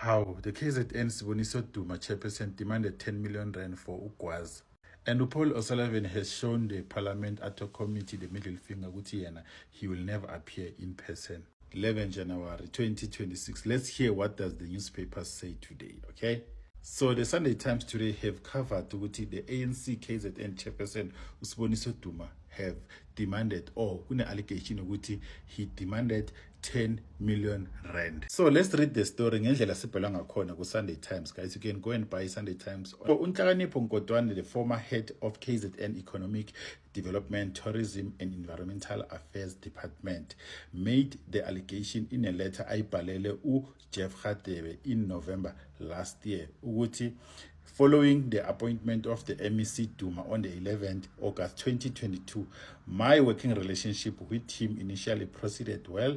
How the KZN Siboniso Duma chairperson demanded 10 million rand for Ugwazi. And Paul O'Sullivan has shown the Parliament ad hoc committee the middle finger Gutiana. He will never appear in person. 11 January 2026. Let's hear what does the newspapers say today, okay? So the Sunday Times today have covered the ANC KZN chairperson Usiboniso Duma have demanded, or une allegation ukuthi he demanded 10 million rand. So let's read the story ngendlela sibhala ngakhona ku Sunday Times, guys. You can go and buy Sunday Times. So uNhlakanipho Nkodwana, the former head of KZN Economic Development, Tourism and Environmental Affairs Department, made the allegation in a letter ayibhalele uJeff Radebe in November last year ukuthi following the appointment of the MEC Duma on the 11th August 2022, my working relationship with him initially proceeded well.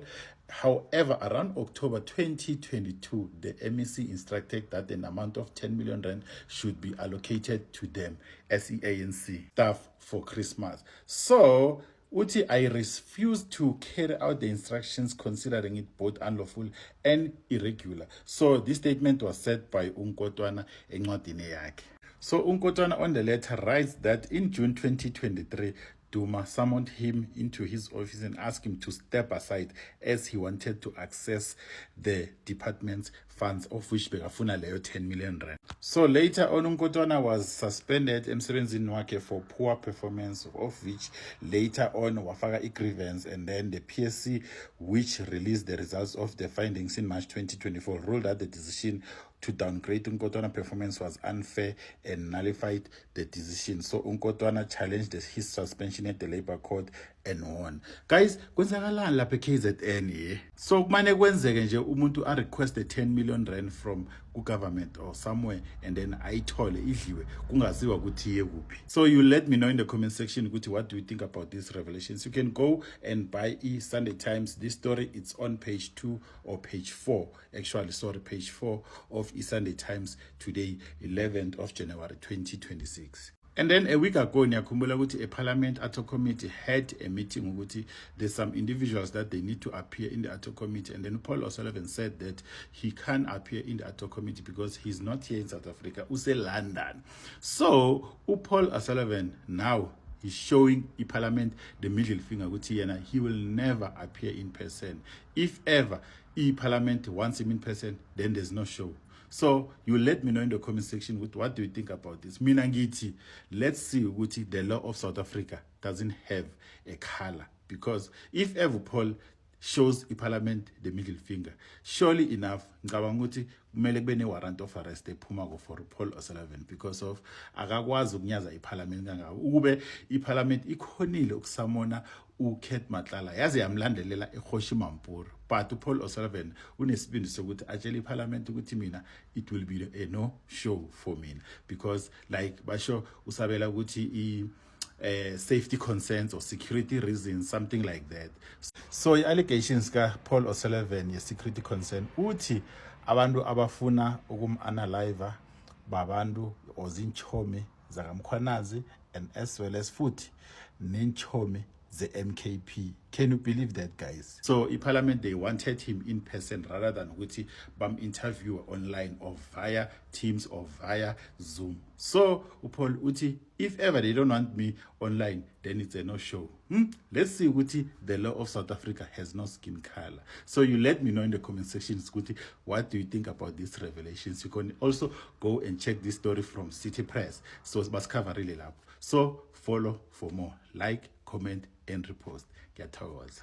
However, around October 2022, the MEC instructed that an amount of 10 million rand should be allocated to them as ANC staff for Christmas. So, Uti, I refused to carry out the instructions considering it both unlawful and irregular. So this statement was said by Nkotwana encwadini yakhe. So Nkotwana on the letter writes that in June 2023, Duma summoned him into his office and asked him to step aside as he wanted to access the department's funds, of which bekafuna leyo 10 million rand. So later on, Nkotwana was suspended emsebenzini wakhe for poor performance, of which later on wafaka a grievance, and then the PSC, which released the results of the findings in March 2024, ruled that the decision to downgrade Nkotwana performance was unfair and nullified the decision. So Nkotwana challenged his suspension at the Labour Court and won. Guys, kwenzakalani lapha eKZN ye? So kumane kwenzeke nje umuntu a request 10 million rand from government or somewhere, and then ayithole idliwe kungaziwa ukuthi iye kuphi. So you let me know in the comment section ukuthi what do you think about these revelations. You can go and buy Sunday Times. This story, it's on page 2 or page 4. Actually, sorry, page 4 of Sunday Times today, 11th of January 2026. And then a week ago, a Parliament ad hoc committee had a meeting with there's some individuals that they need to appear in the ad hoc committee. And then Paul O'Sullivan said that he can't appear in the ad hoc committee because he's not here in South Africa, he's in London. So Paul O'Sullivan now he's showing the Parliament the middle finger with he will never appear in person. If ever Parliament wants him in person, then there's no show. So you let me know in the comment section with what do you think about this. Minangiti, let's see what the law of South Africa doesn't have a color, because if ever Paul shows the Parliament the middle finger, surely enough ngabanguti kumele kube warrant of arrest ephuma for Paul O'Sullivan because of akakwazi ukunyaza iParliament kangaka ukube iParliament ikhonile ukusamona uKeth Matlala yaze yamlandelela eKhoshi Mampuru, but Paul O'Sullivan unesibindi sokuthi atshela iParliament ukuthi mina it will be a no show for me, because like basho usabela ukuthi safety concerns or security reasons, something like that. So allegations ka Paul O'Sullivan ye security concern uthi abantu abafuna ukum-analyze babantu ozinchomi zakamkhwanazi, and as well as futhi nenchomi the MKP. Can you believe that, guys? So in Parliament they wanted him in person rather than with bam interview online or via Teams or via Zoom. So Paul Uti, if ever they don't want me online, then it's a no show. Let's see Uti, the law of South Africa has no skin color. So you let me know in the comment section, Uti, what do you think about these revelations? You can also go and check this story from City Press. So it's cover really up. So follow for more. Like, comment and repost. Get towards.